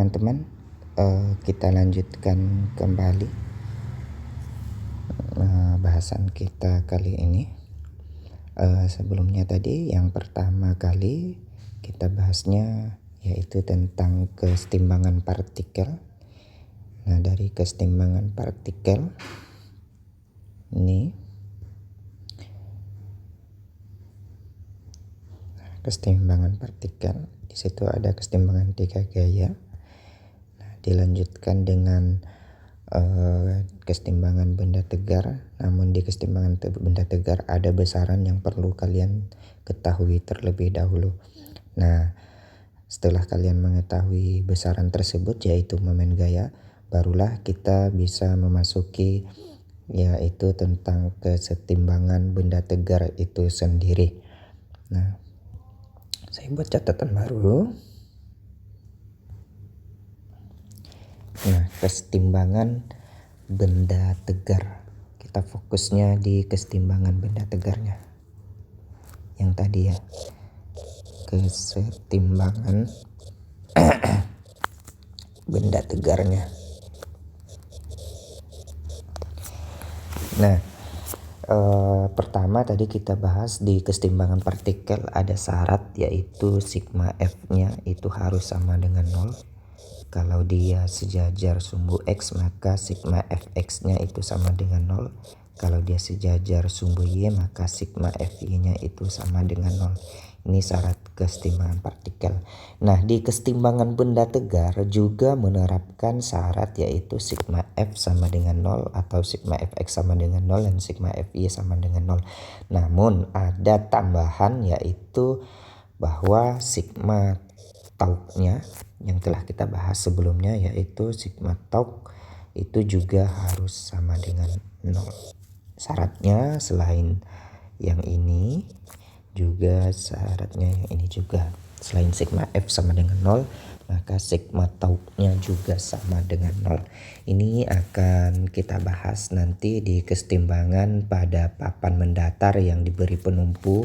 teman-teman, kita lanjutkan kembali bahasan kita kali ini. Sebelumnya tadi yang pertama kali kita bahasnya yaitu tentang kesetimbangan partikel. Nah, dari kesetimbangan partikel ini, kesetimbangan partikel di situ ada kesetimbangan 3 gaya. Nah, dilanjutkan dengan kesetimbangan benda tegar. Namun di kesetimbangan benda tegar ada besaran yang perlu kalian ketahui terlebih dahulu. Nah, setelah kalian mengetahui besaran tersebut yaitu momen gaya, barulah kita bisa memasuki yaitu tentang kesetimbangan benda tegar itu sendiri. Nah, saya buat catatan baru. Nah, kesetimbangan benda tegar. Kita fokusnya di kesetimbangan benda tegarnya. Yang tadi ya. Kesetimbangan benda tegarnya. Nah, pertama tadi kita bahas di kesetimbangan partikel ada syarat yaitu sigma F-nya itu harus sama dengan 0. Kalau dia sejajar sumbu X maka sigma Fx-nya itu sama dengan 0. Kalau dia sejajar sumbu Y maka sigma Fy-nya itu sama dengan 0. Ini syarat kesetimbangan partikel. Nah, di kesetimbangan benda tegar juga menerapkan syarat yaitu sigma F sama dengan 0 atau sigma Fx sama dengan 0 dan sigma Fy sama dengan 0. Namun ada tambahan yaitu bahwa sigma tau-nya yang telah kita bahas sebelumnya yaitu sigma tau itu juga harus sama dengan 0. Syaratnya selain yang ini juga syaratnya yang ini juga. Selain sigma F sama dengan 0 maka sigma tau-nya juga sama dengan 0. Ini akan kita bahas nanti di kesetimbangan pada papan mendatar yang diberi penumpu.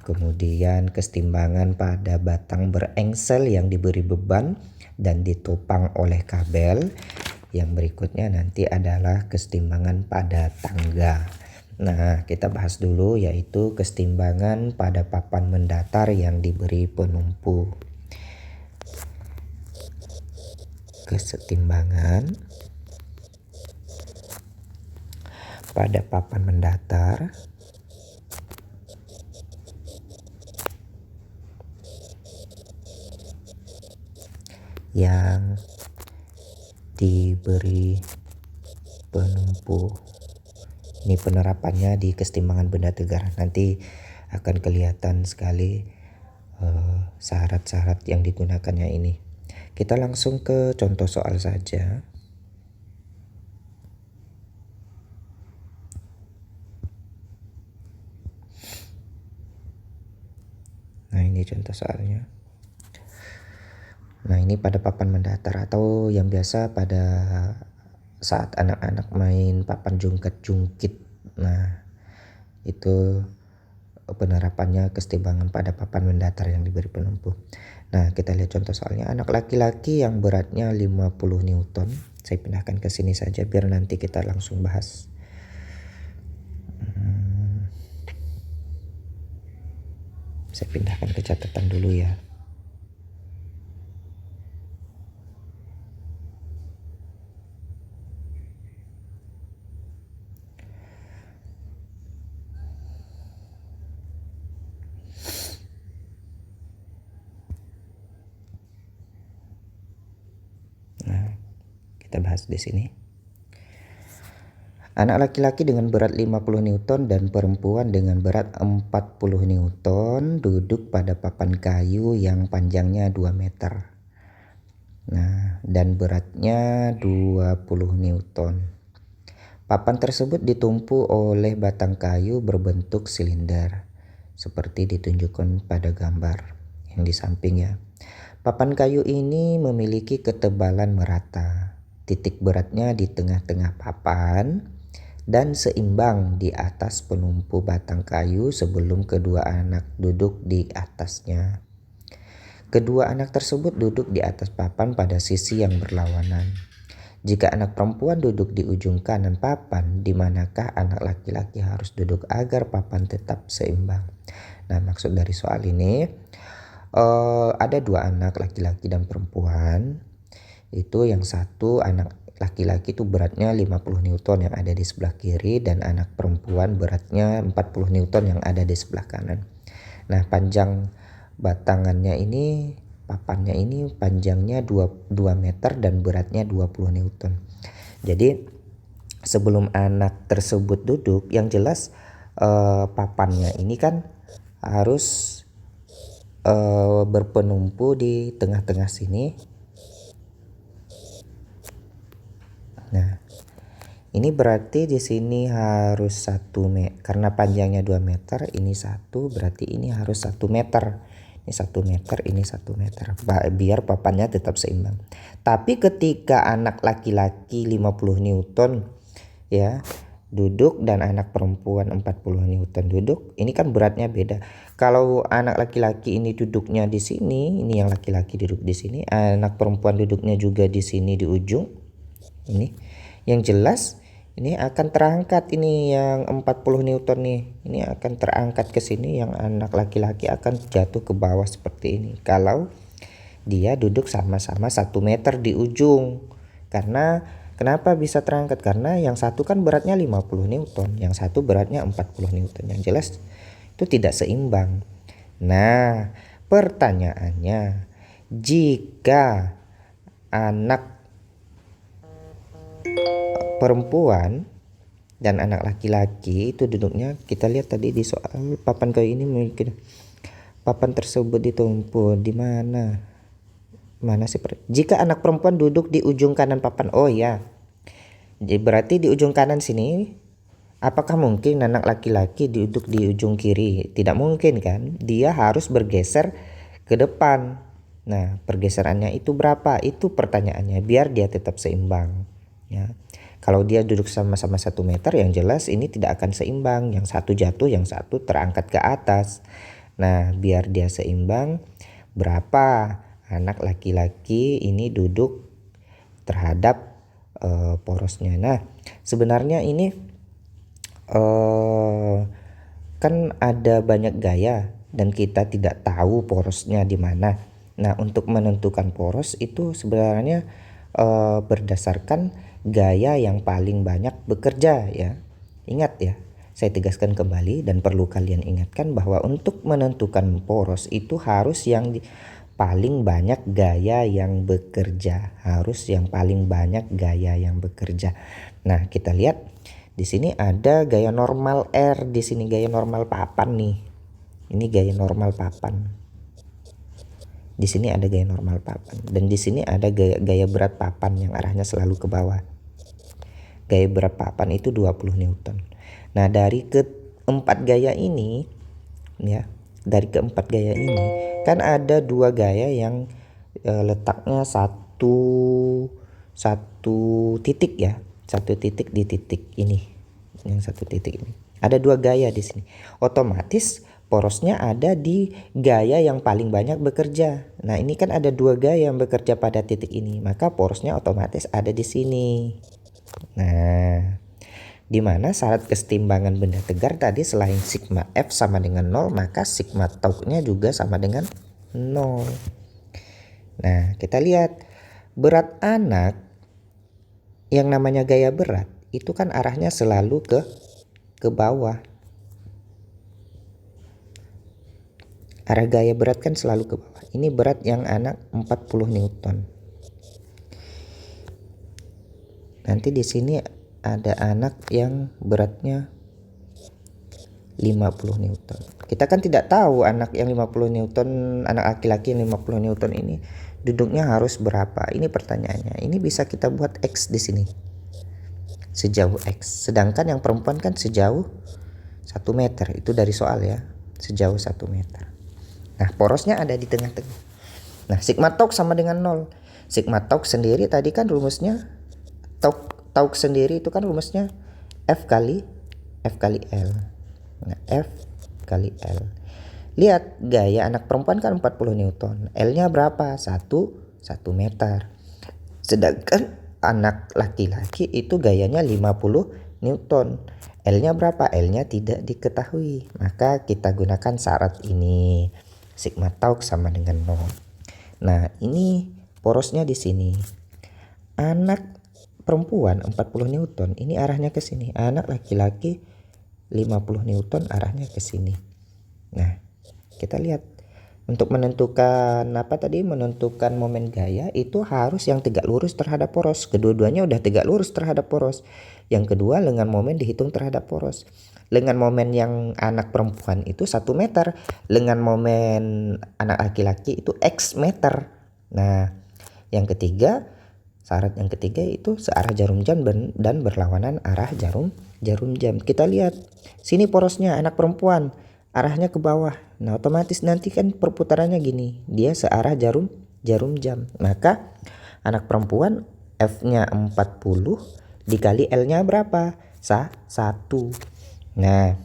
Kemudian kesetimbangan pada batang berengsel yang diberi beban dan ditopang oleh kabel. Yang berikutnya nanti adalah kesetimbangan pada tangga. Nah, kita bahas dulu yaitu kesetimbangan pada papan mendatar yang diberi penumpu. Kesetimbangan pada papan mendatar yang diberi penumpu. Ini penerapannya di kesetimbangan benda tegar. Nanti akan kelihatan sekali syarat-syarat yang digunakannya ini. Kita langsung ke contoh soal saja. Nah, ini contoh soalnya. Nah, ini pada papan mendatar atau yang biasa pada saat anak-anak main papan jungkat-jungkit. Nah, itu penerapannya kesetimbangan pada papan mendatar yang diberi penumpu. Nah, kita lihat contoh soalnya. Anak laki-laki yang beratnya 50 Newton. Saya pindahkan ke sini saja biar nanti kita langsung bahas. Saya pindahkan ke catatan dulu ya. Nah, kita bahas di sini. Anak laki-laki dengan berat 50 Newton dan perempuan dengan berat 40 Newton duduk pada papan kayu yang panjangnya 2 meter. Nah, dan beratnya 20 Newton. Papan tersebut ditumpu oleh batang kayu berbentuk silinder seperti ditunjukkan pada gambar yang di samping ya. Papan kayu ini memiliki ketebalan merata. Titik beratnya di tengah-tengah papan dan seimbang di atas penumpu batang kayu sebelum kedua anak duduk di atasnya. Kedua anak tersebut duduk di atas papan pada sisi yang berlawanan. Jika anak perempuan duduk di ujung kanan papan, di manakah anak laki-laki harus duduk agar papan tetap seimbang? Nah, maksud dari soal ini ada dua anak laki-laki dan perempuan. Itu yang satu anak laki-laki itu beratnya 50 Newton yang ada di sebelah kiri, dan anak perempuan beratnya 40 Newton yang ada di sebelah kanan. Nah, panjang batangannya ini, papannya ini panjangnya 2 meter dan beratnya 20 Newton. Jadi sebelum anak tersebut duduk, yang jelas papannya ini kan harus berpenumpu di tengah-tengah sini. Nah, ini berarti di sini harus 1 meter karena panjangnya 2 meter, ini 1 berarti ini harus 1 meter. Ini 1 meter, ini 1 meter. Biar papannya tetap seimbang. Tapi ketika anak laki-laki 50 Newton ya duduk dan anak perempuan 40 Newton duduk, ini kan beratnya beda. Kalau anak laki-laki ini duduknya di sini, ini yang laki-laki duduk di sini, anak perempuan duduknya juga di sini di ujung. Ini yang jelas ini akan terangkat, ini yang 40 Newton nih. Ini akan terangkat ke sini, yang anak laki-laki akan jatuh ke bawah seperti ini. Kalau dia duduk sama-sama 1 meter di ujung. Karena kenapa bisa terangkat? Karena yang satu kan beratnya 50 Newton, yang satu beratnya 40 Newton. Yang jelas itu tidak seimbang. Nah, pertanyaannya, jika anak perempuan dan anak laki-laki itu duduknya, kita lihat tadi di soal papan kayu ini, mungkin papan tersebut ditumpu di mana sih? Jika anak perempuan duduk di ujung kanan papan, oh ya, jadi berarti di ujung kanan sini, apakah mungkin anak laki-laki duduk di ujung kiri? Tidak mungkin kan, dia harus bergeser ke depan. Nah, pergeserannya itu berapa? Itu pertanyaannya, biar dia tetap seimbang ya. Kalau dia duduk sama-sama 1 meter, yang jelas ini tidak akan seimbang. Yang satu jatuh, yang satu terangkat ke atas. Nah, biar dia seimbang, berapa anak laki-laki ini duduk terhadap porosnya. Nah, sebenarnya ini kan ada banyak gaya dan kita tidak tahu porosnya di mana. Nah, untuk menentukan poros itu sebenarnya berdasarkan gaya yang paling banyak bekerja ya. Ingat ya, saya tegaskan kembali dan perlu kalian ingatkan bahwa untuk menentukan poros itu harus yang paling banyak gaya yang bekerja, harus yang paling banyak gaya yang bekerja. Nah, kita lihat di sini ada gaya normal R, di sini gaya normal papan nih. Ini gaya normal papan. Di sini ada gaya normal papan, dan di sini ada gaya berat papan yang arahnya selalu ke bawah. Gaya berat papan itu 20 Newton. Nah, dari keempat gaya ini ya, dari keempat gaya ini kan ada dua gaya yang letaknya satu titik ya, satu titik di titik ini, yang satu titik ini. Ada dua gaya di sini. Otomatis porosnya ada di gaya yang paling banyak bekerja. Nah, ini kan ada dua gaya yang bekerja pada titik ini, maka porosnya otomatis ada di sini. Nah, di mana syarat kesetimbangan benda tegar tadi selain sigma F sama dengan 0, maka sigma torque-nya juga sama dengan 0. Nah, kita lihat berat anak yang namanya gaya berat itu kan arahnya selalu ke bawah. Arah gaya berat kan selalu ke bawah. Ini berat yang anak 40 Newton. Nanti di sini ada anak yang beratnya 50 Newton. Kita kan tidak tahu anak yang 50 Newton, anak laki-laki yang 50 Newton ini duduknya harus berapa. Ini pertanyaannya. Ini bisa kita buat X di sini. Sejauh X. Sedangkan yang perempuan kan sejauh 1 meter. Itu dari soal ya. Sejauh 1 meter. Nah, porosnya ada di tengah-tengah. Nah, sigma torque sama dengan 0. Sigma torque sendiri tadi kan rumusnya, torque sendiri itu kan rumusnya F kali L. Nah, F kali L. Lihat gaya anak perempuan kan 40 Newton. L-nya berapa? 1 meter. Sedangkan anak laki-laki itu gayanya 50 Newton. L-nya berapa? L-nya tidak diketahui. Maka kita gunakan syarat ini. Sigma tau sama dengan 0. Nah, ini porosnya di sini. Anak perempuan 40 Newton, ini arahnya ke sini. Anak laki-laki 50 Newton arahnya ke sini. Nah, kita lihat untuk menentukan menentukan momen gaya itu harus yang tegak lurus terhadap poros. Kedua-duanya udah tegak lurus terhadap poros. Yang kedua, lengan momen dihitung terhadap poros. Lengan momen yang anak perempuan itu 1 meter. Lengan momen anak laki-laki itu X meter. Nah, yang ketiga, syarat yang ketiga itu searah jarum jam dan berlawanan arah jarum jam. Kita lihat sini porosnya anak perempuan arahnya ke bawah. Nah, otomatis nanti kan perputarannya gini, dia searah jarum jam. Maka anak perempuan F-nya 40 dikali L-nya berapa? 1. Nah,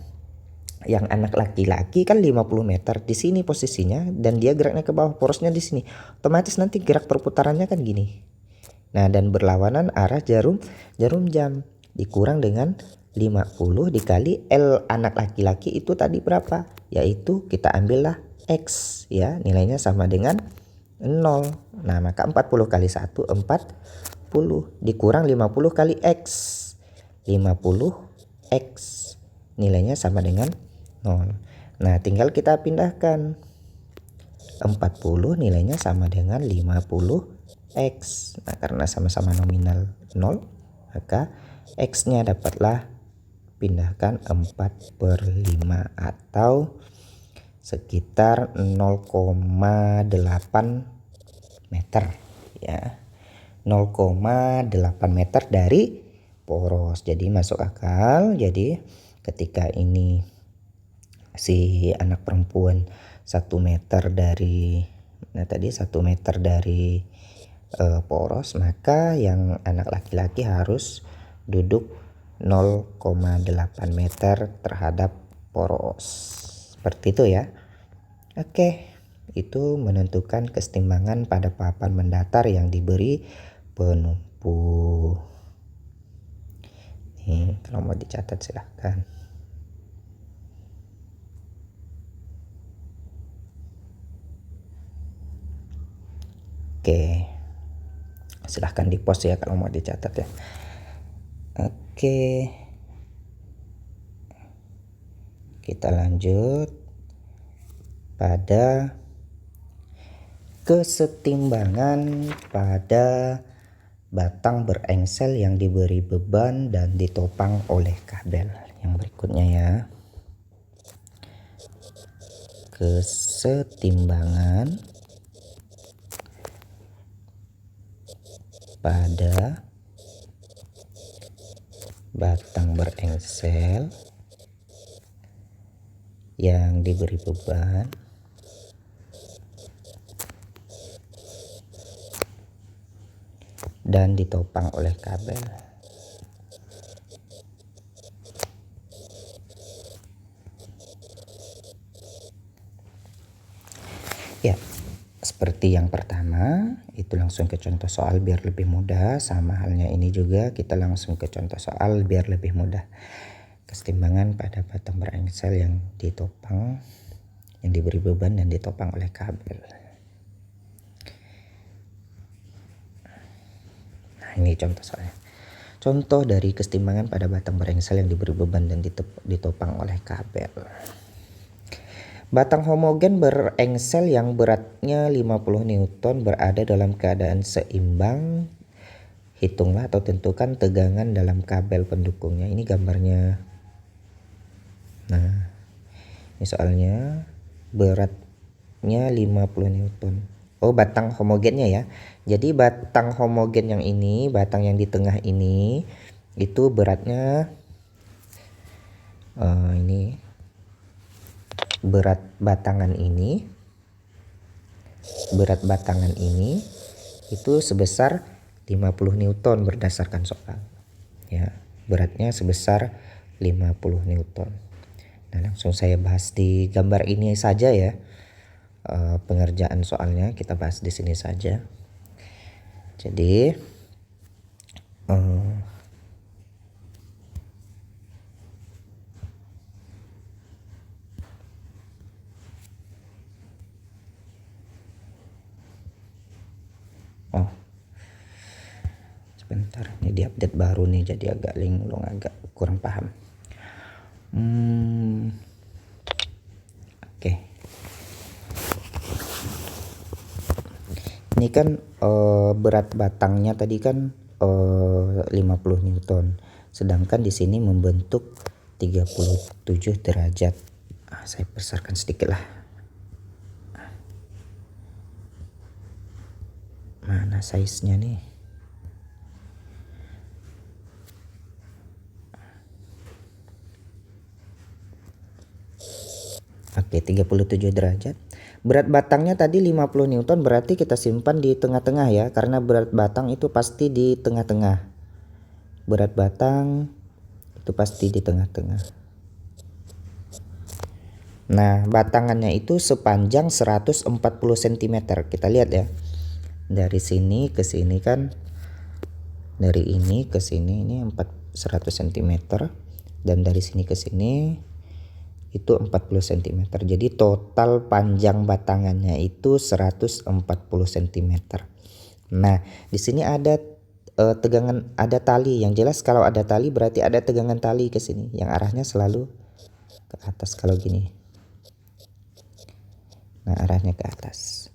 yang anak laki-laki kan 50 meter di sini posisinya dan dia geraknya ke bawah, porosnya di sini. Otomatis nanti gerak perputarannya kan gini. Nah, dan berlawanan arah jarum jam dikurang dengan 50 dikali L anak laki-laki itu tadi berapa? Yaitu kita ambillah X ya, nilainya sama dengan 0. Nah, maka 40 kali 1 40 dikurang 50 kali X. 50 X nilainya sama dengan 0. Nah, tinggal kita pindahkan. 40 nilainya sama dengan 50 X. Nah, karena sama-sama nominal 0, maka X-nya dapatlah pindahkan 4/5 atau sekitar 0,8 meter ya. 0,8 meter dari poros. Jadi masuk akal. Jadi ketika ini si anak perempuan 1 meter dari 1 meter dari poros, maka yang anak laki-laki harus duduk 0,8 meter terhadap poros. Seperti itu ya. Oke, itu menentukan kesetimbangan pada papan mendatar yang diberi penumpu. Nih, kalau mau dicatat silahkan. Oke, silahkan di post ya kalau mau dicatat ya. Oke, kita lanjut pada kesetimbangan pada batang berengsel yang diberi beban dan ditopang oleh kabel. Yang berikutnya ya, kesetimbangan pada batang berengsel yang diberi beban dan ditopang oleh kabel. Ya, seperti yang pertama, itu langsung ke contoh soal biar lebih mudah. Sama halnya ini juga kita langsung ke contoh soal biar lebih mudah. Kesetimbangan pada batang berengsel yang ditopang, yang diberi beban dan ditopang oleh kabel. Nah, ini contoh soalnya. Contoh dari kesetimbangan pada batang berengsel yang diberi beban dan ditopang oleh kabel. Batang homogen berengsel yang beratnya 50 Newton berada dalam keadaan seimbang. Hitunglah atau tentukan tegangan dalam kabel pendukungnya. Ini gambarnya. Nah, ini soalnya beratnya 50 Newton. Oh, batang homogennya ya. Jadi batang homogen yang ini, batang yang di tengah ini, itu beratnya ini berat batangan ini itu sebesar 50 Newton berdasarkan soal ya, beratnya sebesar 50 Newton. Nah, langsung saya bahas di gambar ini saja ya. Pengerjaan soalnya kita bahas di sini saja. Jadi sebentar, ini di update baru nih, jadi agak linglung, agak kurang paham. Oke. Ini kan berat batangnya tadi kan 50 Newton. Sedangkan di sini membentuk 37 derajat. Saya besarkan sedikit lah. Mana size-nya nih? Oke, 37 derajat. Berat batangnya tadi 50 Newton, berarti kita simpan di tengah-tengah ya, karena berat batang itu pasti di tengah-tengah. Berat batang itu pasti di tengah-tengah. Nah, batangannya itu sepanjang 140 cm. Kita lihat ya. Dari sini ke sini kan, dari ini ke sini ini 100 cm, dan dari sini ke sini itu 40 cm. Jadi total panjang batangannya itu 140 cm. Nah, di sini ada tegangan, ada tali. Yang jelas kalau ada tali berarti ada tegangan tali ke sini yang arahnya selalu ke atas kalau gini. Nah, arahnya ke atas.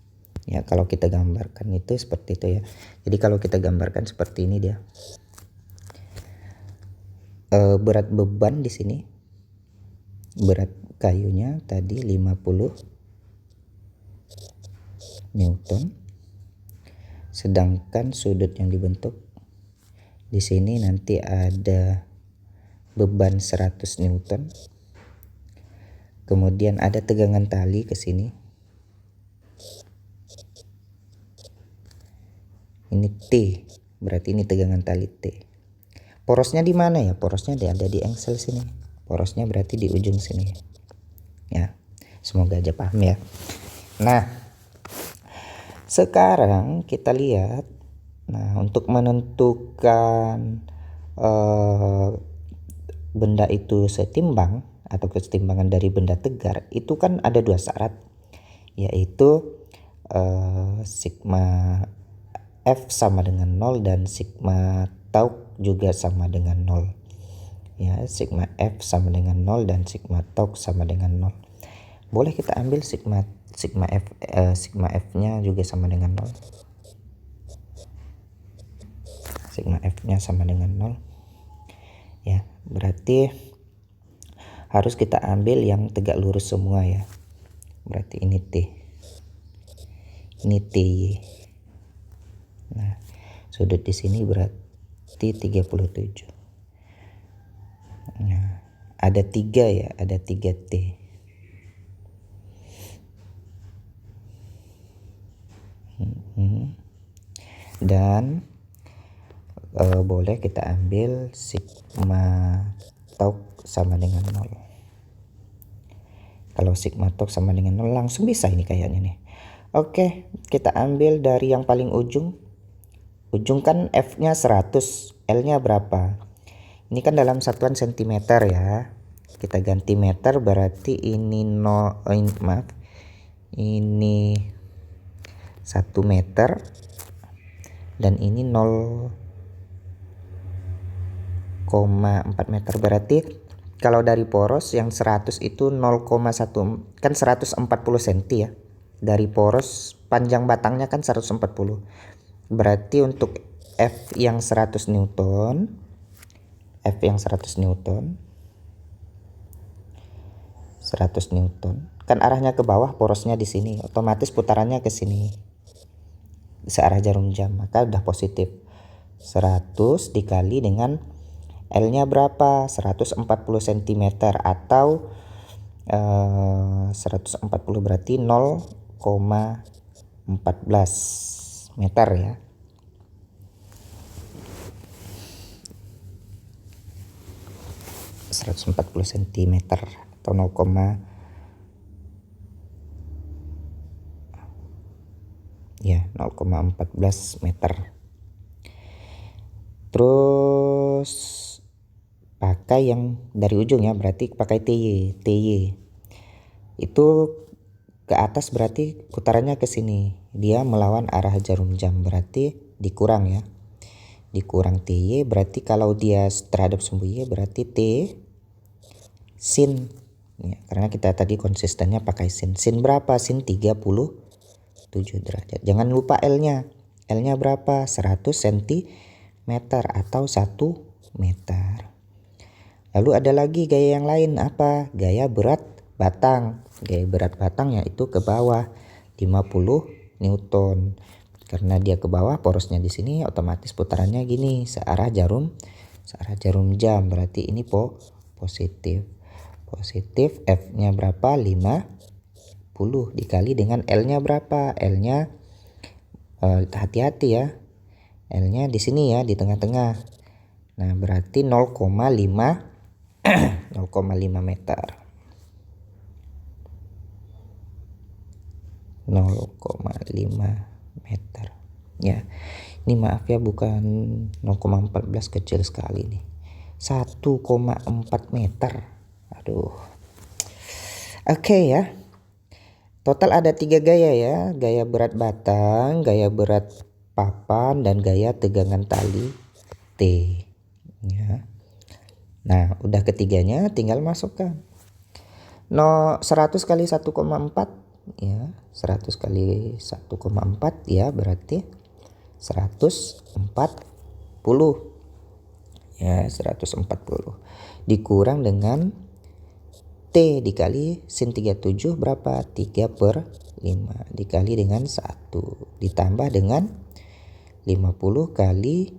Ya, kalau kita gambarkan itu seperti itu ya. Jadi kalau kita gambarkan seperti ini dia. Berat beban di sini, berat kayunya tadi 50 Newton. Sedangkan sudut yang dibentuk di sini nanti ada beban 100 Newton. Kemudian ada tegangan tali ke sini. Ini T, berarti ini tegangan tali T. Porosnya di mana ya? Porosnya ada di engsel sini. Porosnya berarti di ujung sini. Ya, semoga aja paham ya. Nah, sekarang kita lihat. Nah, untuk menentukan benda itu setimbang atau kesetimbangan dari benda tegar, itu kan ada dua syarat, yaitu sigma F sama dengan 0 dan sigma tau juga sama dengan 0. Ya, sigma F sama dengan 0 dan sigma tau sama dengan 0. Boleh kita ambil sigma F-nya juga sama dengan 0. Sigma F-nya sama dengan 0. Ya, berarti harus kita ambil yang tegak lurus semua ya. Berarti ini T. Ini TY. Nah, sudut di sini berarti 37. Nah, ada 3 ya, ada 3 T. Dan boleh kita ambil sigma tau sama dengan 0. Kalau sigma tau sama dengan 0 langsung bisa ini kayaknya nih. Oke, kita ambil dari yang paling ujung. Ujung kan F-nya 100, L-nya berapa? Ini kan dalam satuan cm ya. Kita ganti meter, berarti ini ini 1 meter dan ini 0,4 meter. Berarti kalau dari poros yang 100 itu 0,1, kan 140 cm ya. Dari poros panjang batangnya kan 140. Berarti untuk F yang 100 Newton, F yang 100 Newton, 100 Newton. Kan arahnya ke bawah, porosnya di sini, otomatis putarannya ke sini. Searah jarum jam, maka udah positif. 100 dikali dengan L-nya berapa? 140 cm atau 140 berarti 0,14 meter ya. (140 cm) atau 0,14 meter. Terus pakai yang dari ujung ya, berarti pakai TY itu ke atas, berarti putarannya ke sini, dia melawan arah jarum jam, berarti dikurang ya, dikurang TY, berarti kalau dia terhadap sumbu Y berarti T sin ya, karena kita tadi konsistennya pakai sin. Sin berapa? Sin 37 derajat. Jangan lupa L-nya berapa? 100 cm atau 1 meter. Lalu ada lagi gaya yang lain, apa? Gaya berat batang. Gaya berat batang yaitu ke bawah 50 Newton. Karena dia ke bawah, porosnya di sini, otomatis putarannya gini, searah jarum jam. Berarti ini positif. Positif, F-nya berapa? 50 dikali dengan L-nya berapa? L-nya hati-hati ya. L-nya di sini ya, di tengah-tengah. Nah, berarti 0,5 meter. 0,5 meter. Ya. Ini maaf ya, bukan 0,14, kecil sekali nih. 1,4 meter. Aduh. Oke ya. Total ada 3 gaya ya. Gaya berat batang, gaya berat papan, dan gaya tegangan tali T. Ya. Nah, udah ketiganya tinggal masukkan. 100 kali 1,4 ya, 100 kali 1,4 ya, berarti 140 ya, 140 dikurang dengan T dikali sin 37 berapa? 3/5 dikali dengan 1 ditambah dengan 50 kali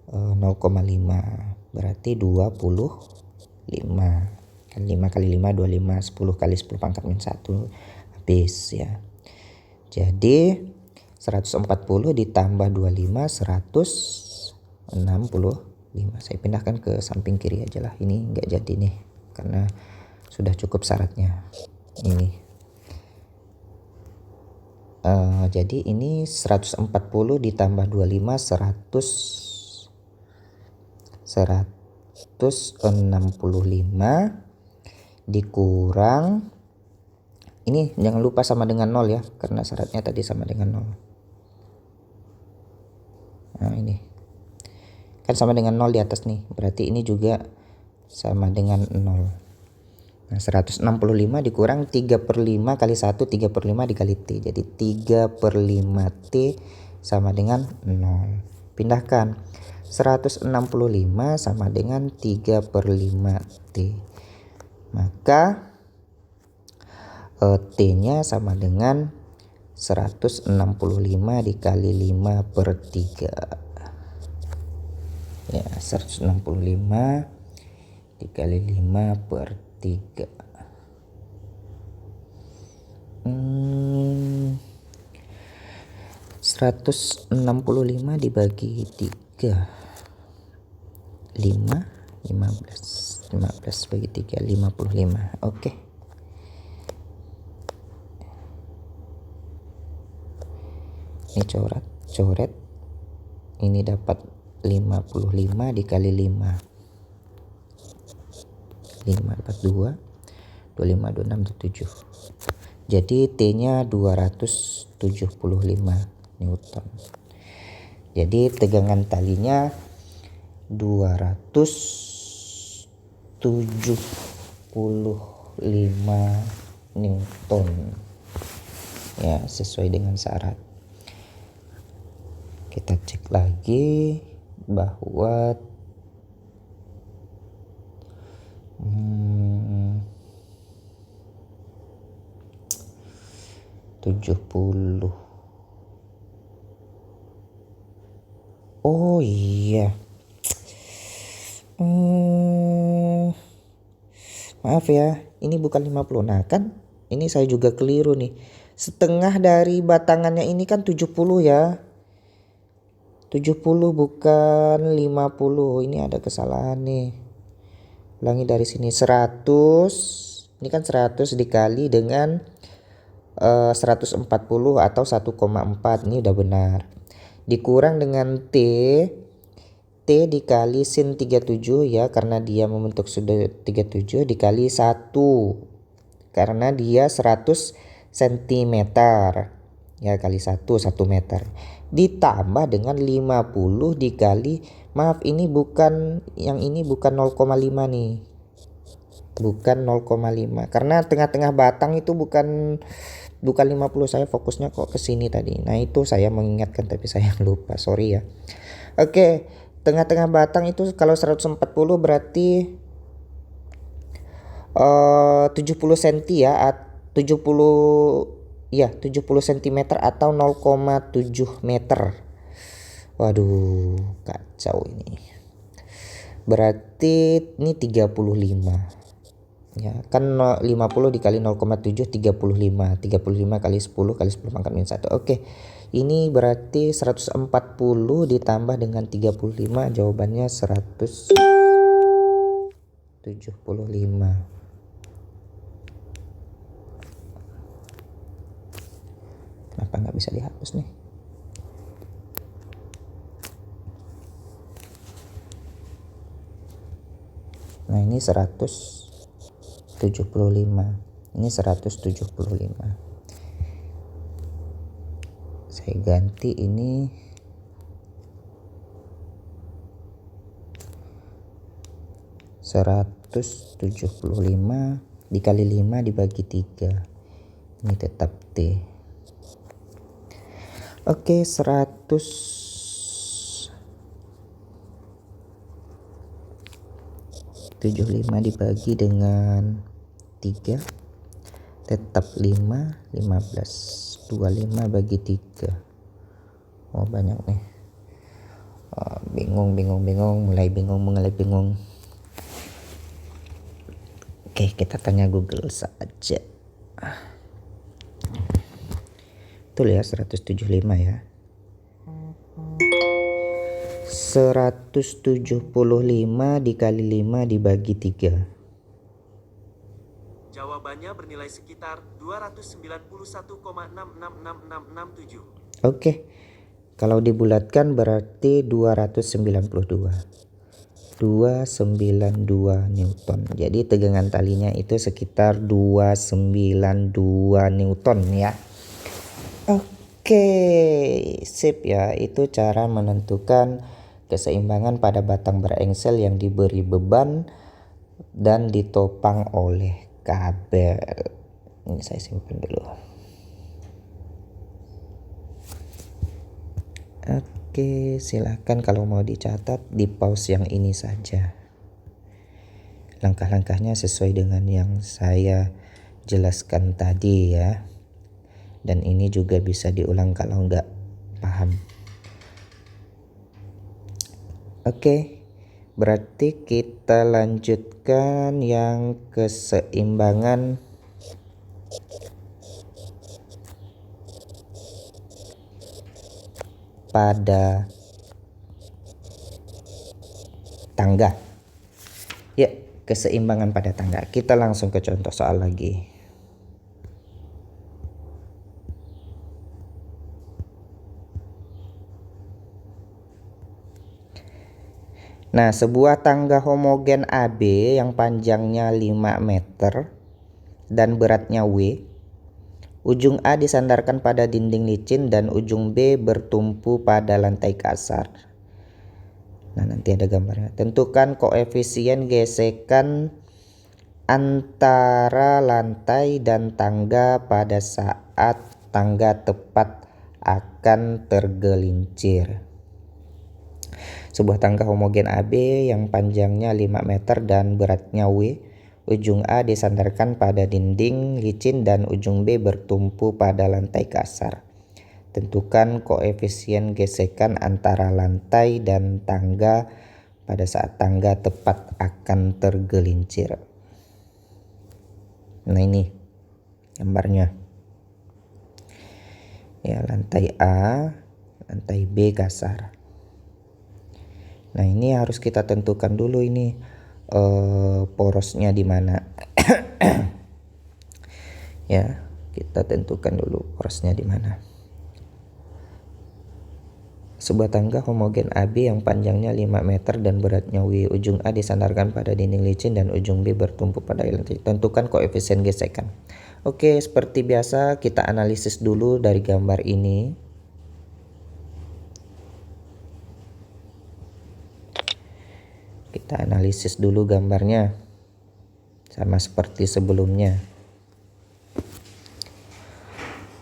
0,5 berarti 25. Kan 5 kali 5 25, 10 kali 10 pangkat min 1 habis ya. Jadi 140 ditambah 25 165. Saya pindahkan ke samping kiri aja lah, ini enggak jadi nih karena sudah cukup syaratnya ini. Jadi ini 140 ditambah 25 165 dikurang, ini jangan lupa sama dengan 0 ya, karena syaratnya tadi sama dengan 0. Nah, ini kan sama dengan 0 di atas nih, berarti ini juga sama dengan 0. Nah, 165 dikurang 3/5 kali 1, 3/5 dikali T, jadi 3/5 T sama dengan 0. Pindahkan 165 sama dengan 3/5 T, maka T-nya sama dengan 165 dikali 5/3 ya, 165 dikali 5/3 165 dibagi 3 15 bagi 3 55. Oke. Ini coret. Ini dapat 55 dikali 5. 5 dapat 2. 25 26 7. Jadi T-nya 275 Newton. Jadi tegangan talinya 275 Newton. Ya, sesuai dengan syarat. Kita cek lagi bahwa 70. Oh iya. Maaf ya, ini bukan 50. Nah kan ini saya juga keliru nih. Setengah dari batangannya ini kan 70 ya. 70 bukan 50. Ini ada kesalahan nih. Ulangi dari sini, 100 Ini kan 100 dikali dengan 140 atau 1,4. Ini udah benar. Dikurang dengan T dikali sin 37 ya, karena dia membentuk sudut 37, dikali 1 karena dia 100 cm ya, kali 1 meter, ditambah dengan 50 dikali, maaf ini bukan, yang ini bukan 0,5 nih, bukan 0,5 karena tengah-tengah batang itu bukan 50. Saya fokusnya kok ke sini tadi. Nah itu saya mengingatkan tapi saya lupa, sorry ya. Oke, tengah-tengah batang itu kalau 140 berarti 70 cm ya, 70 cm atau 0,7 meter. Waduh, kacau ini. Berarti ini 35. Ya, kan 50 dikali 0,7 35. 35 kali 10 kali 10 pangkat minus 1. Oke. Ini berarti 140 ditambah dengan 35, jawabannya 175. Kenapa nggak bisa dihapus nih? Nah ini 175, ini 175. Saya ganti ini 175 dikali 5 dibagi 3. Ini tetap T. Oke, 175 dibagi dengan 3 tetap 5, 15. 25 bagi 3. Oh banyak nih. Bingung, mulai bingung. Oke, kita tanya Google saja. Betul ya, 175 ya. 175 dikali 5 dibagi 3. Jawabannya bernilai sekitar 291,666667. Oke. Kalau dibulatkan berarti 292 Newton. Jadi tegangan talinya itu sekitar 292 Newton ya. Oke, sip ya. Itu cara menentukan keseimbangan pada batang berengsel yang diberi beban dan ditopang oleh kabel. Ini saya simpan dulu. Oke, silahkan kalau mau dicatat di pause yang ini saja. Langkah-langkahnya sesuai dengan yang saya jelaskan tadi ya. Dan ini juga bisa diulang kalau nggak paham. Oke, berarti kita lanjutkan yang keseimbangan pada tangga. Ya, keseimbangan pada tangga. Kita langsung ke contoh soal lagi. Nah, sebuah tangga homogen AB yang panjangnya 5 meter dan beratnya W. Ujung A disandarkan pada dinding licin dan ujung B bertumpu pada lantai kasar. Nah, nanti ada gambarnya. Tentukan koefisien gesekan antara lantai dan tangga pada saat tangga tepat akan tergelincir. Sebuah tangga homogen AB yang panjangnya 5 meter dan beratnya W. Ujung A disandarkan pada dinding licin dan ujung B bertumpu pada lantai kasar. Tentukan koefisien gesekan antara lantai dan tangga pada saat tangga tepat akan tergelincir. Nah ini gambarnya. Ya, lantai A, lantai B kasar. Nah ini harus kita tentukan dulu ini porosnya di mana. Ya, kita tentukan dulu porosnya di mana. Sebuah tangga homogen AB yang panjangnya 5 meter dan beratnya W. Ujung A disandarkan pada dinding licin dan ujung B bertumpu pada lantai. Tentukan koefisien gesekan. Oke, seperti biasa kita analisis dulu dari gambar ini. Kita analisis dulu gambarnya. Sama seperti sebelumnya.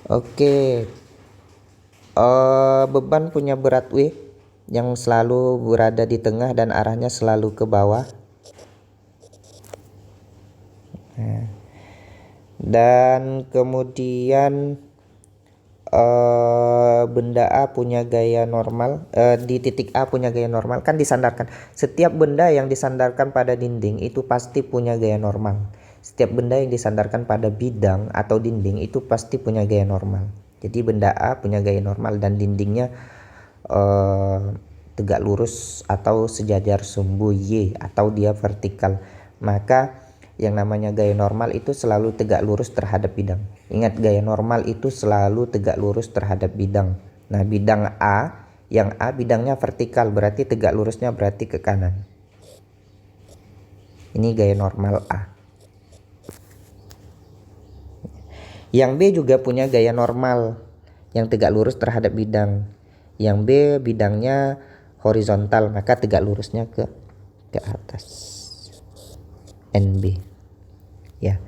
Oke. Beban punya berat W yang selalu berada di tengah dan arahnya selalu ke bawah. Nah, dan kemudian benda A punya gaya normal, di titik A punya gaya normal, kan disandarkan. Setiap benda yang disandarkan pada dinding itu pasti punya gaya normal. Setiap benda yang disandarkan pada bidang atau dinding itu pasti punya gaya normal. Jadi benda A punya gaya normal dan dindingnya tegak lurus atau sejajar sumbu Y atau dia vertikal. Maka yang namanya gaya normal itu selalu tegak lurus terhadap bidang. Ingat, gaya normal itu selalu tegak lurus terhadap bidang. Nah, bidang A, yang A bidangnya vertikal, berarti tegak lurusnya berarti ke kanan. Ini gaya normal A. Yang B juga punya gaya normal yang tegak lurus terhadap bidang. Yang B bidangnya horizontal, maka tegak lurusnya ke atas. NB. Ya.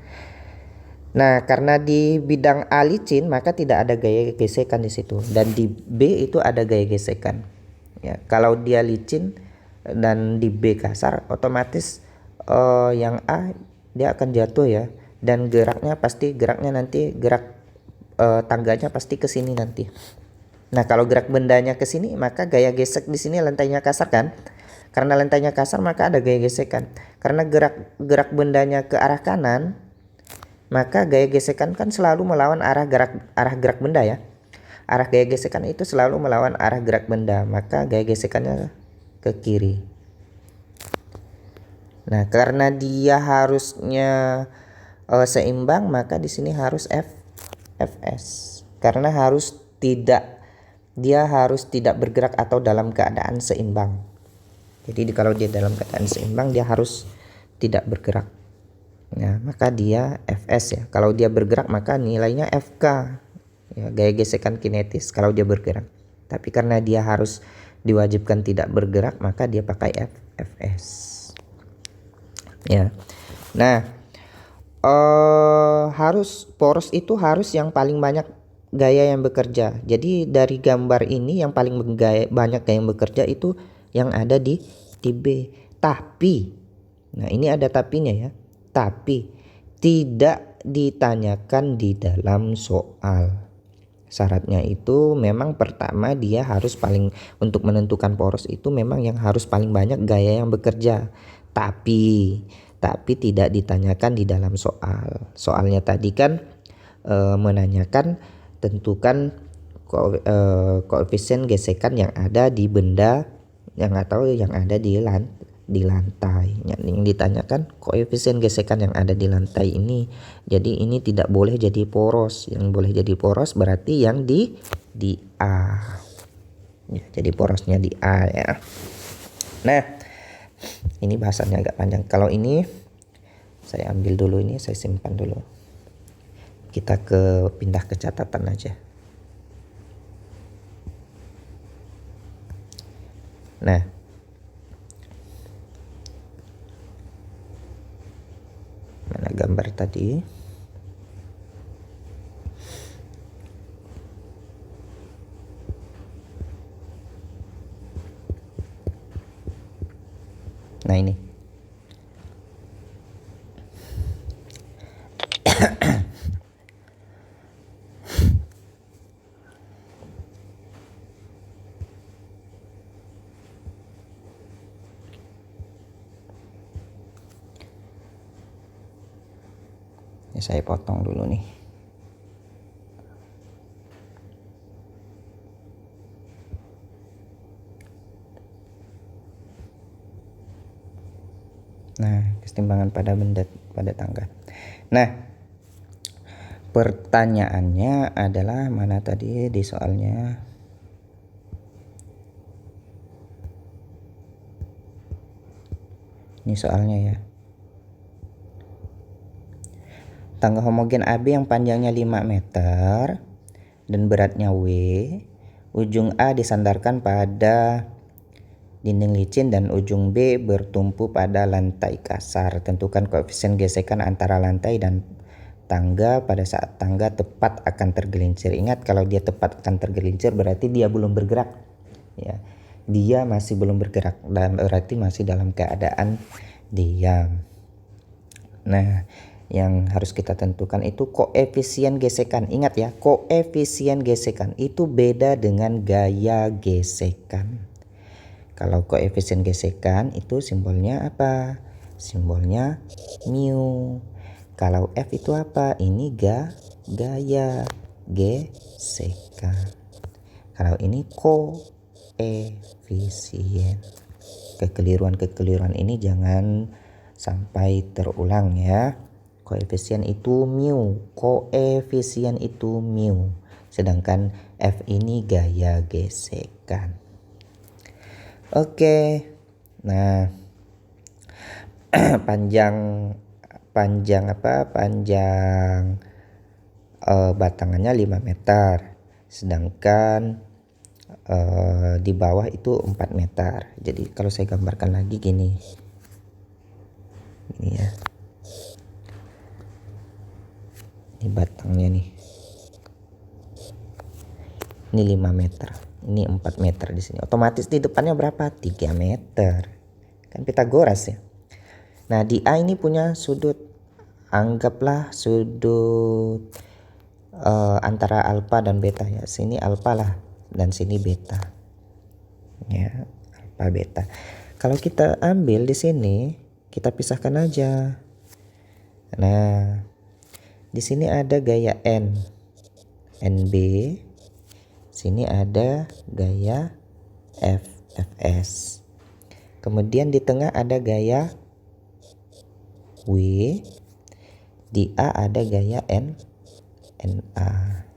Nah, karena di bidang A licin, maka tidak ada gaya gesekan di situ, dan di B itu ada gaya gesekan. Ya, kalau dia licin dan di B kasar, otomatis yang A dia akan jatuh ya, dan geraknya nanti gerak tangganya pasti ke sini nanti. Nah, kalau gerak bendanya ke sini, maka gaya gesek di sini lantainya kasar kan? Karena lantainya kasar, maka ada gaya gesekan. Karena gerak bendanya ke arah kanan, maka gaya gesekan kan selalu melawan arah gerak benda ya. Arah gaya gesekan itu selalu melawan arah gerak benda, maka gaya gesekannya ke kiri. Nah, karena dia harusnya seimbang, maka di sini harus Fs. Karena dia harus tidak bergerak atau dalam keadaan seimbang. Jadi kalau dia dalam keadaan seimbang, dia harus tidak bergerak. Nah, maka dia Fs ya. Kalau dia bergerak, maka nilainya Fk. Ya, gaya gesekan kinetis kalau dia bergerak. Tapi karena dia harus diwajibkan tidak bergerak, maka dia pakai Fs. Ya. Nah, poros itu harus yang paling banyak gaya yang bekerja. Jadi dari gambar ini yang paling banyak gaya yang bekerja itu yang ada di B. Tapi, nah ini ada tapinya ya. Tapi tidak ditanyakan di dalam soal. Syaratnya itu memang pertama dia harus untuk menentukan poros itu memang yang harus paling banyak gaya yang bekerja. Tapi tidak ditanyakan di dalam soal. Soalnya tadi kan menanyakan tentukan koefisien gesekan yang ada di benda yang ada di lantai. Yang ditanyakan koefisien gesekan yang ada di lantai ini. Jadi ini tidak boleh jadi poros. Yang boleh jadi poros berarti yang di A. Ya, jadi porosnya di A ya. Nah, ini bahasannya agak panjang. Kalau ini saya ambil dulu, ini saya simpan dulu. Kita pindah ke catatan aja. Nah, mana gambar tadi? Nah, ini. Ini saya potong dulu nih. Nah, kesetimbangan pada tangga. Nah, Pertanyaannya adalah mana tadi di soalnya? Ini soalnya ya. Tangga homogen AB yang panjangnya 5 meter dan beratnya W. Ujung A disandarkan pada dinding licin dan ujung B bertumpu pada lantai kasar. Tentukan koefisien gesekan antara lantai dan tangga pada saat tangga tepat akan tergelincir. Ingat, kalau dia tepat akan tergelincir berarti dia belum bergerak. Ya, dia masih belum bergerak dan berarti masih dalam keadaan diam. Nah, yang harus kita tentukan itu koefisien gesekan. Ingat ya, koefisien gesekan itu beda dengan gaya gesekan. Kalau koefisien gesekan itu simbolnya apa? Simbolnya mu. Kalau F itu apa? Ini gaya gesekan. Kalau ini koefisien. Kekeliruan ini jangan sampai terulang ya. Koefisien itu mu, koefisien itu mu. Sedangkan F ini gaya gesekan. Oke. Nah, panjang batangannya 5 meter. Sedangkan di bawah itu 4 meter. Jadi kalau saya gambarkan lagi gini. Ini ya. Ini batangnya nih. Ini 5 meter. Ini 4 meter di sini. Otomatis di depannya berapa? 3 meter. Kan Pitagoras ya. Nah, di A ini punya sudut. Anggaplah sudut antara alfa dan beta ya. Sini alfa lah dan sini beta. Ya, alfa beta. Kalau kita ambil di sini, kita pisahkan aja. Nah, di sini ada gaya N, NB. Sini ada gaya F, Fs. Kemudian di tengah ada gaya W. Di A ada gaya N, Na.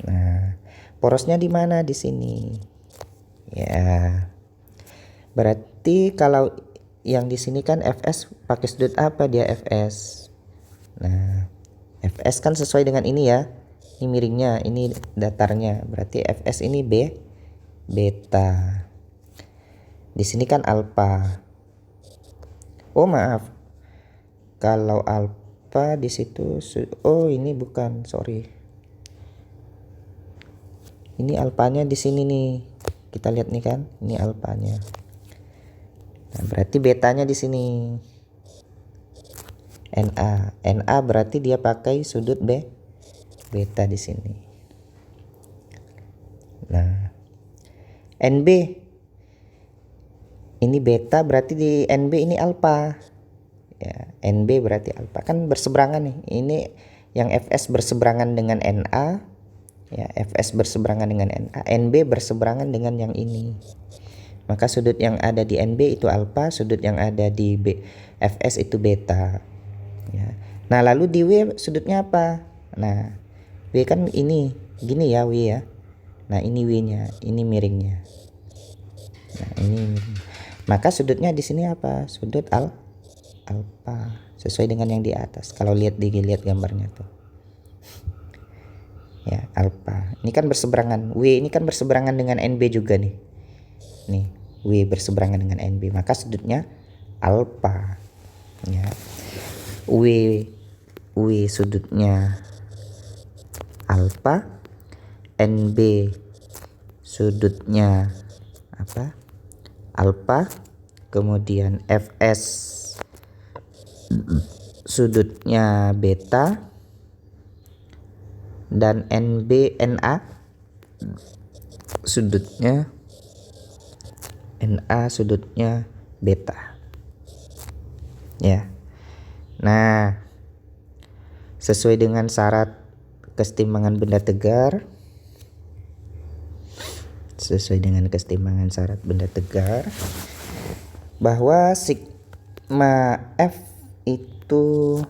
Nah, porosnya di mana? Di sini. Ya. Berarti kalau yang di sini kan Fs pakai sudut apa dia Fs? Nah, Fs kan sesuai dengan ini ya. Ini miringnya, ini datarnya. Berarti Fs ini beta. Di sini kan alfa. Oh, maaf. Kalau alfa di situ, oh ini bukan, sorry. Ini alfanya di sini nih. Kita lihat nih kan, ini alfanya. Nah, berarti betanya di sini. Na berarti dia pakai sudut beta di sini. Nah, NB ini beta berarti di NB ini alfa. Ya, NB berarti alfa. Kan berseberangan nih. Ini yang Fs berseberangan dengan Na. Ya, Fs berseberangan dengan Na. NB berseberangan dengan yang ini. Maka sudut yang ada di NB itu alfa, sudut yang ada di Fs itu beta. Ya. Nah, lalu di W sudutnya apa? Nah, W kan ini, gini ya W ya. Nah, ini W-nya, ini miringnya. Nah, ini miring. Maka sudutnya di sini apa? Sudut alfa, sesuai dengan yang di atas. Kalau lihat gambarnya tuh. Ya, alfa. Ini kan berseberangan. W ini kan berseberangan dengan NB juga nih. Nih, W berseberangan dengan NB, maka sudutnya alfa. Ya. W sudutnya alfa, NB sudutnya apa? Alfa, kemudian Fs sudutnya beta, dan Na sudutnya beta. Ya. Nah, sesuai dengan syarat kesetimbangan benda tegar, bahwa sigma F itu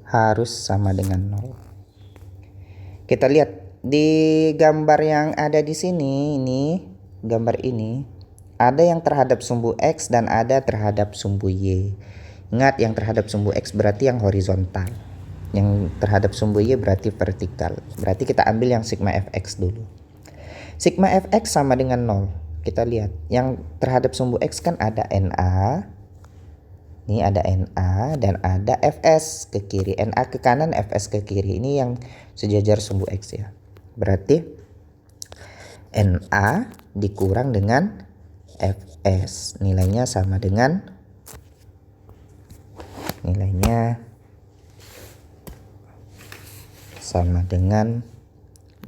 harus sama dengan 0. Kita lihat di gambar yang ada di sini, ini gambar ini ada yang terhadap sumbu X dan ada terhadap sumbu Y. Ingat, yang terhadap sumbu X berarti yang horizontal, yang terhadap sumbu Y berarti vertikal. Berarti kita ambil yang sigma fx dulu. Sigma fx sama dengan 0. Kita lihat yang terhadap sumbu X kan ada NA. Ini ada NA dan ada Fs ke kiri. NA ke kanan, Fs ke kiri. Ini yang sejajar sumbu X ya. Berarti NA dikurang dengan Fs. Nilainya sama dengan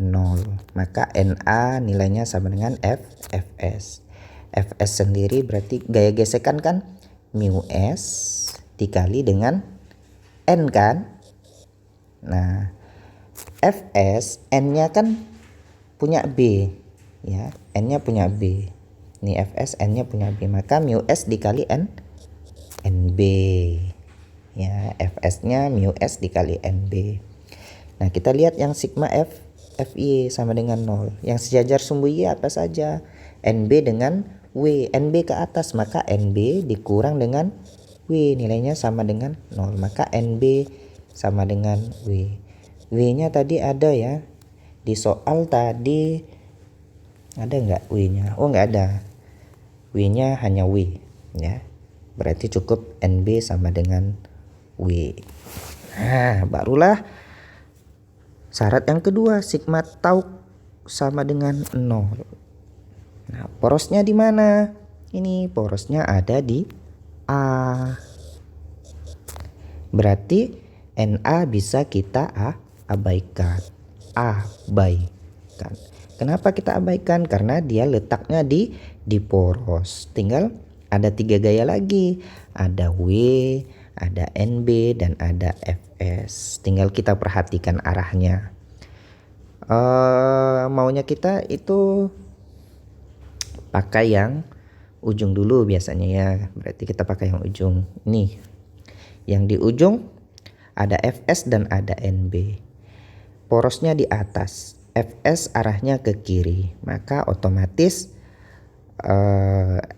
0. Maka NA nilainya sama dengan Fs. Fs sendiri berarti gaya gesekan kan mu S dikali dengan N kan. Nah, Fs N-nya kan punya B ya, N-nya punya B. Ini Fs N-nya punya B, maka mu S dikali NB ya. Fs-nya mu S dikali NB. Nah, kita lihat yang sigma Fy sama dengan 0. Yang sejajar sumbu Y apa saja? NB dengan W. NB ke atas, maka NB dikurang dengan W. Nilainya sama dengan 0. Maka NB sama dengan W. W-nya tadi ada ya. Di soal tadi ada nggak W-nya? Oh, nggak ada. W-nya hanya W ya. Berarti cukup NB sama dengan W. Nah, barulah syarat yang kedua, sigma tau sama dengan 0. Nah, porosnya di mana? Ini porosnya ada di A. Berarti Na bisa kita abaikan. Abaikan. Kenapa kita abaikan? Karena dia letaknya di poros. Tinggal ada 3 gaya lagi. Ada W, ada NB, dan ada Fs. Tinggal kita perhatikan arahnya. Maunya kita itu pakai yang ujung dulu biasanya ya. Berarti kita pakai yang ujung. Nih, yang di ujung ada Fs dan ada NB. Porosnya di atas. Fs arahnya ke kiri. Maka otomatis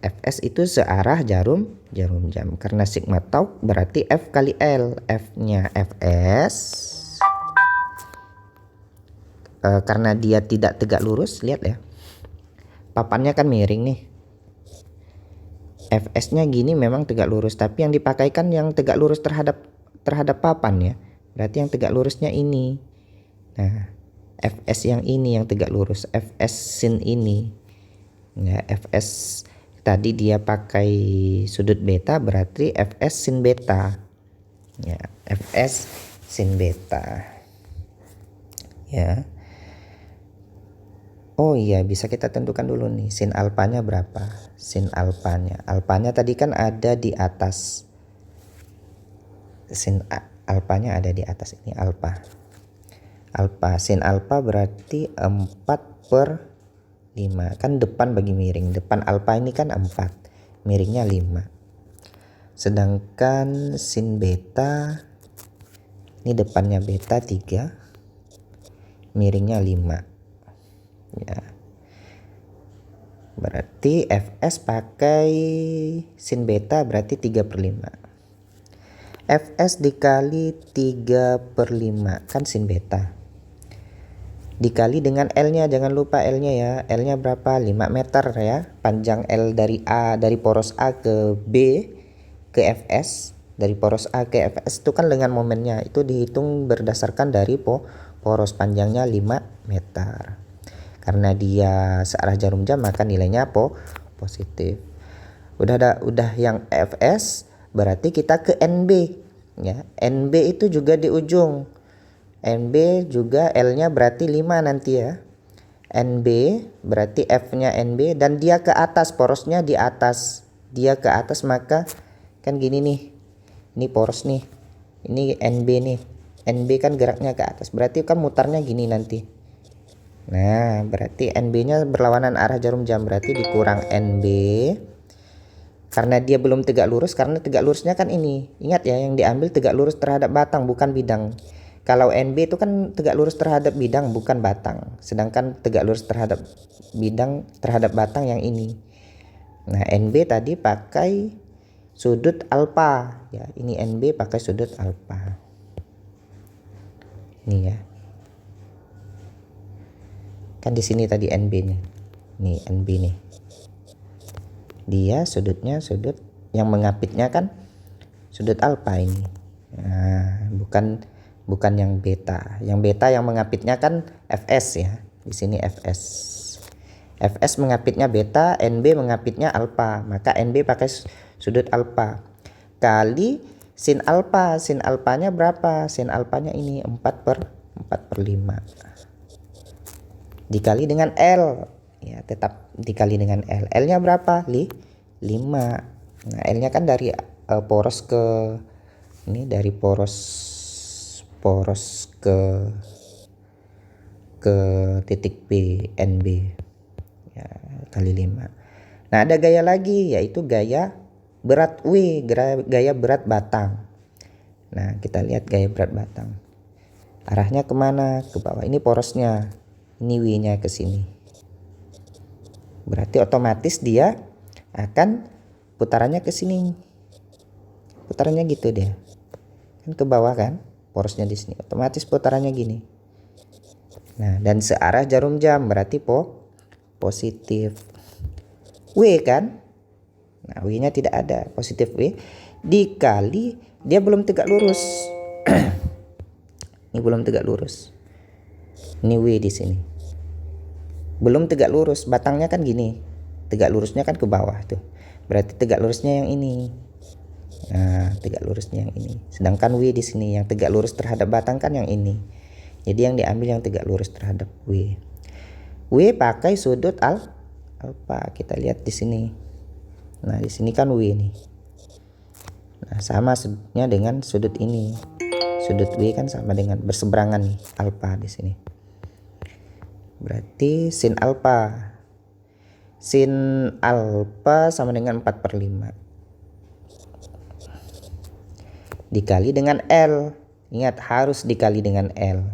Fs itu searah jarum jam. Karena sigma tau berarti F kali L. F-nya Fs. Karena dia tidak tegak lurus, lihat ya. Papannya kan miring nih. Fs-nya gini memang tegak lurus, tapi yang dipakaikan yang tegak lurus terhadap papan ya. Berarti yang tegak lurusnya ini. Nah, Fs yang ini yang tegak lurus, Fs sin ini. Ya, Fs tadi dia pakai sudut beta, berarti Fs sin beta. Ya, Fs sin beta. Ya. Oh iya, bisa kita tentukan dulu nih sin alfanya berapa. Sin alfanya. Alfanya tadi kan ada di atas. Sin alfanya ada di atas, ini alfa. Alfa sin alfa berarti 4/5. Kan depan bagi miring. Depan alfa ini kan 4. Miringnya 5. Sedangkan sin beta ini depannya beta 3. Miringnya 5. Ya. Berarti Fs pakai sin beta berarti 3/5. Fs dikali 3/5 kan sin beta. Dikali dengan L-nya, jangan lupa L-nya ya. L-nya berapa? 5 meter ya. Panjang L dari A, dari poros A ke B ke Fs. Dari poros A ke Fs itu kan dengan momennya. Itu dihitung berdasarkan dari poros panjangnya 5 meter. Karena dia searah jarum jam maka nilainya positif. Udah yang Fs berarti kita ke NB ya. NB itu juga di ujung. NB juga L-nya berarti 5 nanti ya. NB berarti F-nya NB dan dia ke atas, porosnya di atas. Dia ke atas maka kan gini nih. Ini poros nih. Ini NB nih. NB kan geraknya ke atas. Berarti kan mutarnya gini nanti. Nah, berarti NB-nya berlawanan arah jarum jam, berarti dikurang NB Karena dia belum tegak lurus, karena tegak lurusnya kan ini. Ingat ya, yang diambil tegak lurus terhadap batang, bukan bidang. Kalau NB itu kan tegak lurus terhadap bidang, bukan batang. Sedangkan tegak lurus terhadap bidang, terhadap batang yang ini. Nah, NB tadi pakai sudut alfa. Ya, ini NB pakai sudut alfa. Ini ya. Kan di sini tadi NB nih. Nih NB nih. Dia sudutnya sudut yang mengapitnya kan sudut alfa ini. Nah, bukan yang beta. Yang beta yang mengapitnya kan Fs ya. Di sini Fs. Fs mengapitnya beta, NB mengapitnya alfa. Maka NB pakai sudut alfa. Kali sin alfa. Sin alfanya berapa? Sin alfanya ini 4/5. Dikali dengan L. Ya, tetap dikali dengan L. L-nya berapa? 5. Nah, L-nya kan dari poros ke ini, dari poros ke titik P, NB. Ya, kali 5. Nah, ada gaya lagi, yaitu gaya berat W, gaya berat batang. Nah, kita lihat gaya berat batang. Arahnya kemana? Ke bawah. Ini porosnya. Ini W-nya ke sini. Berarti otomatis dia akan putarannya ke sini. Putarannya gitu dia. Kan ke bawah kan? Porosnya di sini. Otomatis putarannya gini. Nah, dan searah jarum jam berarti positif. W kan? Nah, W-nya tidak ada, positif W dikali dia belum tegak lurus. Ini belum tegak lurus. Ini W di sini. Belum tegak lurus, batangnya kan gini. Tegak lurusnya kan ke bawah tuh. Berarti tegak lurusnya yang ini. Nah, tegak lurusnya yang ini. Sedangkan W di sini yang tegak lurus terhadap batang kan yang ini. Jadi yang diambil yang tegak lurus terhadap W. W pakai sudut alfa. Kita lihat di sini. Nah, di sini kan W nih. Nah, sama sudutnya dengan sudut ini. Sudut W kan sama dengan berseberangan nih, alfa di sini. Berarti sin alfa. Sin alfa sama dengan 4/5. Dikali dengan L. Ingat, harus dikali dengan L.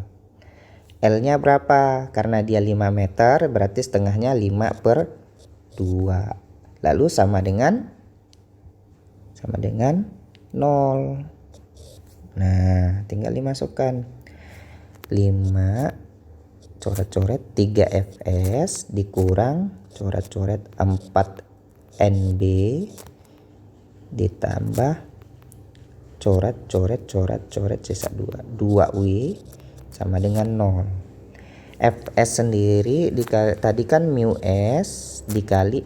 L-nya berapa? Karena dia 5 meter, berarti setengahnya 5/2. Lalu sama dengan 0. Nah, tinggal dimasukkan. 5 coret-coret 3 Fs dikurang coret-coret 4 NB ditambah coret sisa 2 W sama dengan 0. Fs sendiri tadi kan mu S dikali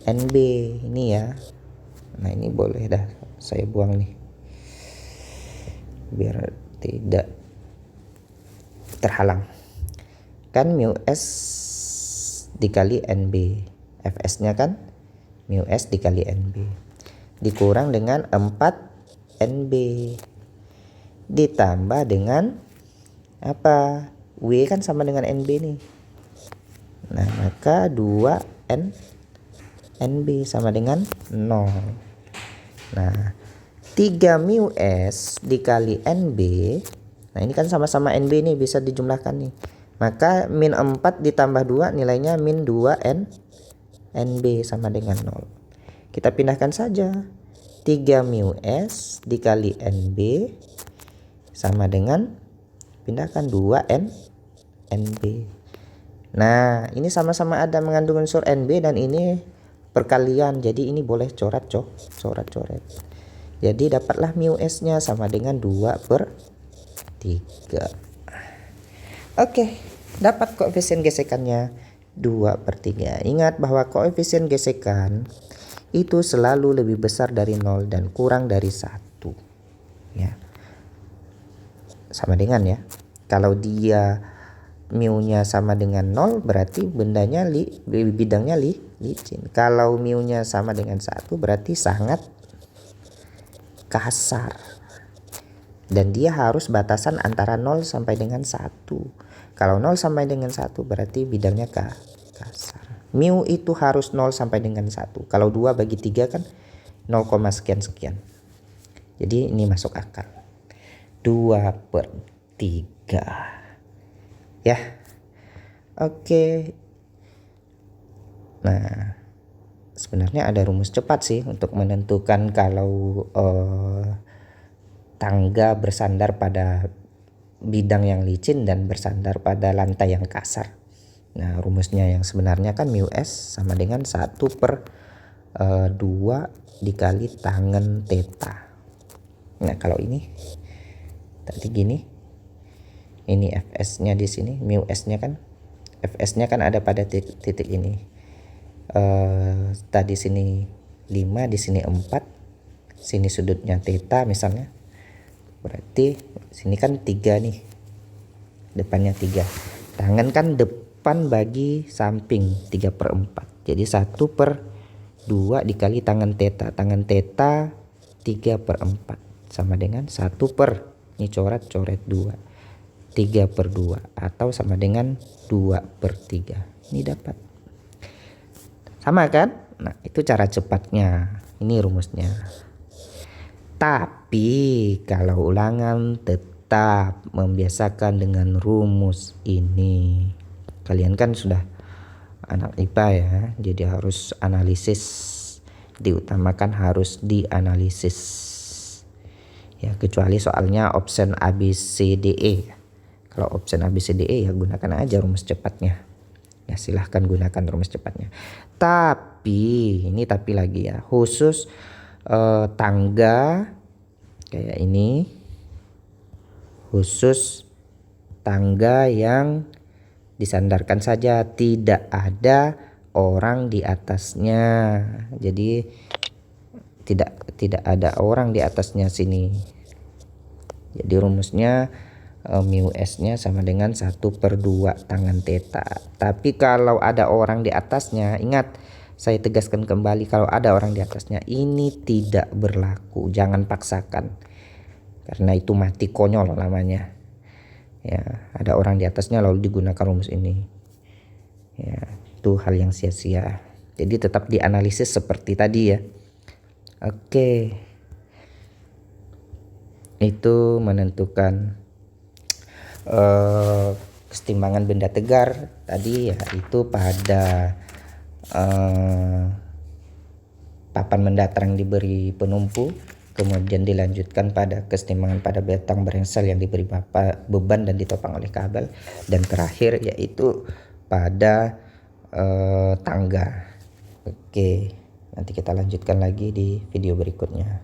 NB ini ya. Nah, ini boleh dah saya buang nih biar tidak terhalang. Kan mu S dikali NB. Fs-nya kan mu S dikali NB. Dikurang dengan 4 NB. Ditambah dengan apa? W kan sama dengan NB nih. Nah, maka 2 NB sama dengan 0. Nah, 3 mu S dikali NB. Nah, ini kan sama-sama NB nih, bisa dijumlahkan nih. Maka min 4 ditambah 2 nilainya min 2 NB sama dengan 0. Kita pindahkan saja. 3 mu S dikali NB sama dengan, pindahkan 2 NB. Nah, ini sama-sama ada mengandung unsur NB dan ini perkalian. Jadi ini boleh coret-coret. Jadi dapatlah mu S-nya sama dengan 2/3. Oke, dapat koefisien gesekannya 2/3. Ingat bahwa koefisien gesekan itu selalu lebih besar dari 0 dan kurang dari 1. Ya. Sama dengan ya. Kalau dia mu-nya sama dengan 0 berarti bidangnya licin. Kalau mu-nya sama dengan 1 berarti sangat kasar. Dan dia harus batasan antara 0 sampai dengan 1. Kalau 0 sampai dengan 1 berarti bidangnya kasar. Mu itu harus 0 sampai dengan 1. Kalau 2 bagi 3 kan 0, sekian-sekian. Jadi ini masuk akal. 2/3. Ya. Oke. Nah, sebenarnya ada rumus cepat sih untuk menentukan kalau tangga bersandar pada bidang yang licin dan bersandar pada lantai yang kasar. Nah, rumusnya yang sebenarnya kan mu S sama dengan 1/2 dikali tangen theta. Nah, kalau ini tadi gini, ini Fs-nya di sini, mu S-nya kan, Fs-nya kan ada pada titik ini. Tadi sini 5, di sini 4, sini sudutnya theta misalnya. Berarti sini kan 3 nih, depannya 3. Tangan kan depan bagi samping 3/4. Jadi 1/2 dikali tangan theta. Tangan theta 3/4 sama dengan 1/, ini coret 2, 3/2 atau sama dengan 2/3. Ini dapat. Sama kan? Nah, itu cara cepatnya. Ini rumusnya. Tapi kalau ulangan tetap membiasakan dengan rumus ini. Kalian kan sudah anak IPA ya, jadi harus analisis, diutamakan harus dianalisis. Ya, kecuali soalnya option A, B, C, D, E. Kalau option A, B, C, D, E ya gunakan aja rumus cepatnya. Ya, silahkan gunakan rumus cepatnya. Tapi ini tapi lagi ya, khusus tangga kayak ini, khusus tangga yang disandarkan saja, tidak ada orang di atasnya. Jadi tidak ada orang di atasnya sini. Jadi rumusnya mu S-nya sama dengan 1/2 tangan theta. Tapi kalau ada orang di atasnya, ingat, saya tegaskan kembali, kalau ada orang di atasnya ini tidak berlaku. Jangan paksakan, karena itu mati konyol namanya. Ya, ada orang di atasnya lalu digunakan rumus ini. Ya, itu hal yang sia-sia. Jadi tetap dianalisis seperti tadi ya. Oke. Itu menentukan kesetimbangan benda tegar tadi ya, itu pada papan mendatar yang diberi penumpu, kemudian dilanjutkan pada kesetimbangan pada batang berengsel yang diberi beban dan ditopang oleh kabel, dan terakhir yaitu pada tangga. Oke, nanti kita lanjutkan lagi di video berikutnya.